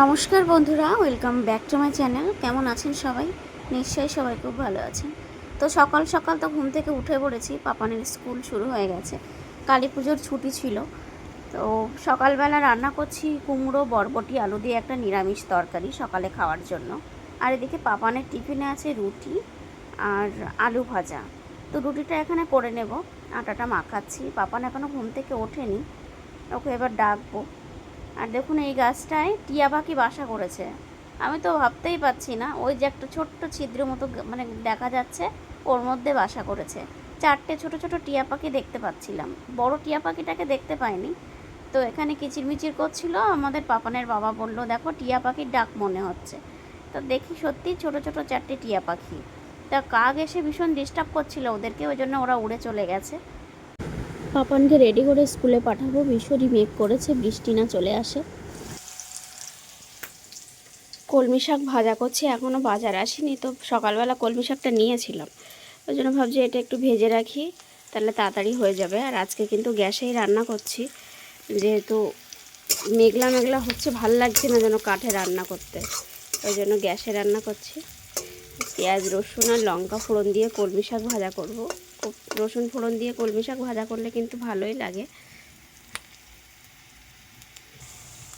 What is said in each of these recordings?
নমস্কার বন্ধুরা, welcome back to my channel. কেমন আছেন সবাই? নিশ্চয়ই সবাই খুব ভালো আছেন। তো সকাল সকাল তো ঘুম থেকে উঠে পড়েছি, পাপানের স্কুল শুরু হয়ে গেছে, কালী পুজোর ছুটি ছিল। তো সকালবেলা রান্না করছি কুমড়ো বরবটি আলু দিয়ে একটা নিরামিষ তরকারি সকালে খাওয়ার জন্য। আর এদিকে পাপানের টিফিনে আছে রুটি আর আলু ভাজা। তো রুটিটা এখানে করে নেব, আটাটা মাখাচ্ছি। পাপান এখনও ঘুম থেকে ওঠেনি, ওকে এবার ডাকবো। আর দেখুন এই গাছটায় টিয়া পাখি বাসা করেছে। আমি তো ভাবতেই পাচ্ছি না, ওই যে একটা ছোট্ট ছিদ্র মতো মানে দেখা যাচ্ছে, ওর মধ্যে বাসা করেছে। চারটে ছোট ছোট টিয়া পাখি দেখতে পাচ্ছিলাম, বড় টিয়া পাখিটাকে দেখতে পাইনি। তো এখানে কিচিরমিচির করছিল, আমাদের পাপানের বাবা বলল দেখো টিয়া পাখির ডাক মনে হচ্ছে। তো দেখি সত্যি ছোট ছোট চারটে টিয়া পাখি। তা কাক এসে ভীষণ ডিস্টার্ব করছিল ওদেরকে, ওই জন্য ওরা উড়ে চলে গেছে। পাপানকে রেডি করে স্কুলে পাঠাবো, ভীষণই মেঘ করেছে, বৃষ্টি না চলে আসে। কলমি শাক ভাজা করছি, এখনও বাজার আসেনি, তো সকালবেলা কলমি শাকটা নিয়েছিলাম, ওই জন্য ভাবছি এটা একটু ভেজে রাখি, তাহলে তাড়াতাড়ি হয়ে যাবে। আর আজকে কিন্তু গ্যাসেই রান্না করছি, যেহেতু মেঘলা মেঘলা হচ্ছে, ভাল লাগছে না যেন কাঠে রান্না করতে, ওই জন্য গ্যাসে রান্না করছি। পেঁয়াজ রসুন আর লঙ্কা ফোড়ন দিয়ে কলমি শাক ভাজা করব। রসুন ফোড়ন দিয়ে কলমি শাক ভাজা করলে কিন্তু ভালোই লাগে।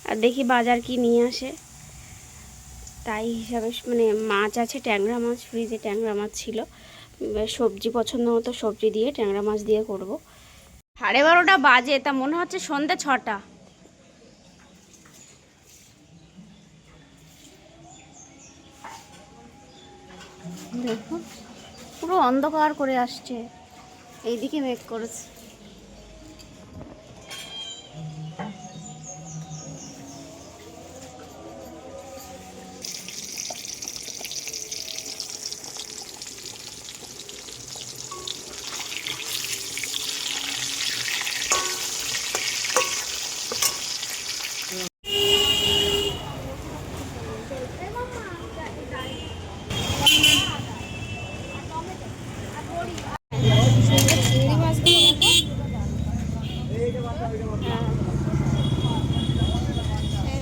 আর দেখি বাজার কি নিয়ে আসে, তাই হিসাবে মানে মাছ আছে, ট্যাংরা মাছ, ফ্রিজে ট্যাংরা মাছ ছিল। সবজি পছন্দ মতো সবজি দিয়ে ট্যাংরা মাছ দিয়ে করব। 12:30 বাজে, তা মনে হচ্ছে সন্ধ্যে 6টা। দেখো পুরো অন্ধকার করে আসছে, এইদিকে মেঘ করেছে।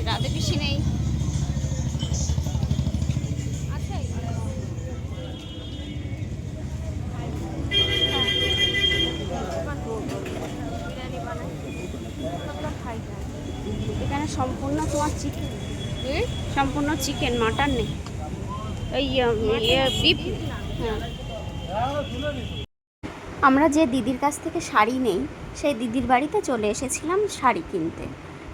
রাধে পিসি নেই। এখানে সম্পূর্ণ তোমার চিকেন, সম্পূর্ণ চিকেন, মাটন নেই। ওই বিফ। হ্যাঁ, আমরা যে দিদির কাছ থেকে শাড়ি নেই, সেই দিদির বাড়িতে চলে এসেছিলাম শাড়ি কিনতে।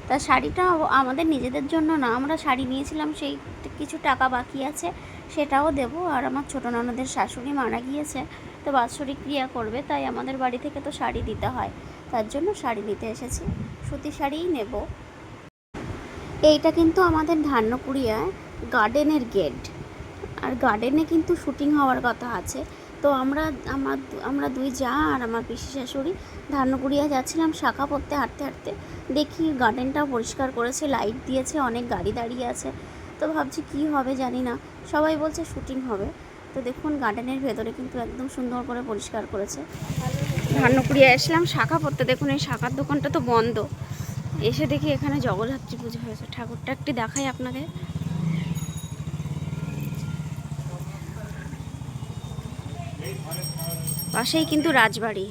তা শাড়িটা আমাদের নিজেদের জন্য না, আমরা শাড়ি নিয়েছিলাম, সেই কিছু টাকা বাকি আছে, সেটাও দেবো। আর আমার ছোটো ননদের শাশুড়ি মারা গিয়েছে, তো বাৎসরিক ক্রিয়া করবে, তাই আমাদের বাড়ি থেকে তো শাড়ি দিতে হয়, তার জন্য শাড়ি নিতে এসেছি। সুতি শাড়িই নেব। এইটা কিন্তু আমাদের ধান্যকুড়িয়ায় গার্ডেনের গেট, আর গার্ডেনে কিন্তু শুটিং হওয়ার কথা আছে। তো আমরা দুই যা আর আমার পিসি শাশুড়ি ধান্যকুড়িয়া যাচ্ছিলাম শাখা পড়তে, হাঁটতে হাঁটতে দেখি গার্ডেনটাও পরিষ্কার করেছে, লাইট দিয়েছে, অনেক গাড়ি দাঁড়িয়ে আছে। তো ভাবছি কি হবে জানি না, সবাই বলছে শুটিং হবে। তো দেখুন গার্ডেনের ভেতরে কিন্তু একদম সুন্দর করে পরিষ্কার করেছে। ধান্যকুড়িয়া এসলাম শাখা পড়তে, দেখুন এই শাখার দোকানটা তো বন্ধ। এসে দেখি এখানে জগদ্ধাত্রী পুজো হয়েছে, ঠাকুরটা একটু দেখাই আপনাদের। পাশেই কিন্তু রাজবাড়ি,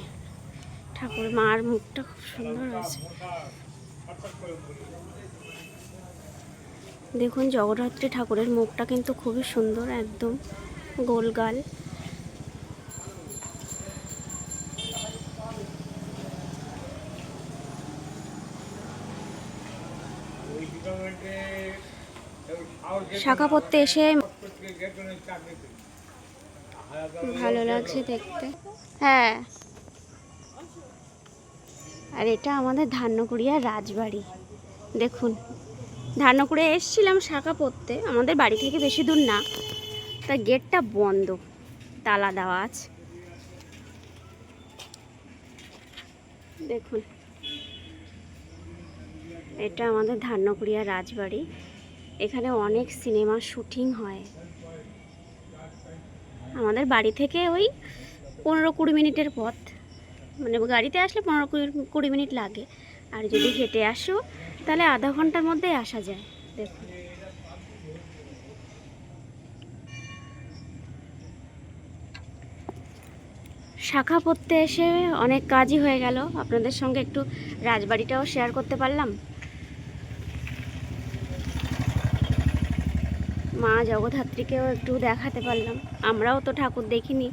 ঠাকুর মার মুখটা খুব সুন্দর হয়েছে। দেখুন জগদ্ধাত্রী ঠাকুরের মুখটা কিন্তু খুবই সুন্দর, একদম গোলগাল। শাখা পড়তে এসে ভালো লাগছে দেখতে। হ্যাঁ, আর এটা আমাদের ধান্যকুড়িয়ার রাজবাড়ি। দেখুন ধান্যকুড়িয়া এসেছিলাম শাখা পড়তে, আমাদের বাড়ি থেকে বেশি দূর না, তা গেটটা বন্ধ, তালা দেওয়া আছে। দেখুন এটা আমাদের ধান্যকুড়িয়া রাজবাড়ি, এখানে অনেক সিনেমার শুটিং হয়। আমাদের বাড়ি থেকে ওই 15-20 মিনিটের পথ, মানে গাড়িতে আসলে 15-20 মিনিট লাগে, আর যদি হেঁটে আসো তাহলে আধা ঘন্টার মধ্যেই আসা যায়। দেখুন শাখা পড়তে এসে অনেক কাজই হয়ে গেল, আপনাদের সঙ্গে একটু রাজবাড়িটাও শেয়ার করতে পারলাম। মা জগদ্ধাত্রীকেও একটু দেখাতে পারলাম, আমরাও তো ঠাকুর দেখিনি।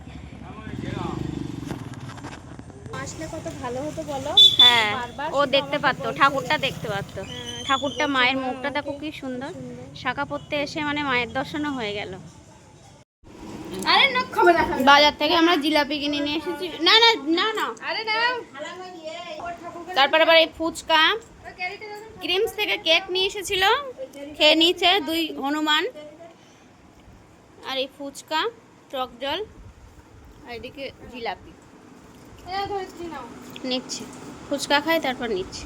আসলে কত ভালো হতো বলো। হ্যাঁ, বারবার ও শুধু দেখতে আমাকে পারতো, বলছিল। ঠাকুরটা দেখতে পারতো। হ্যাঁ, ঠাকুরটা শুধু মায়ের বলছে, মা মুখটা দেখো আমাকে কি সুন্দর। সুন্দর। শাখা পড়তে এসে মানে মায়ের দর্শনও হয়ে গেল। আরে না খাবে না খাবে না। বাজার থেকে আমরা জিলাপি কিনে নিয়ে এসেছি। না না না না, আরে নাও। তারপর আবার এই ফুচকা, ক্রিমস থেকে কেক নিয়ে এসেছিল, খেয়ে নিয়েছে দুই হনুমান। আর এই ফুচকা, টক জল, আর এদিকে জিলাপি এ ধরেছি নাও। নিচ্ছে। ফুচকা খাই তারপর নিচ্ছে।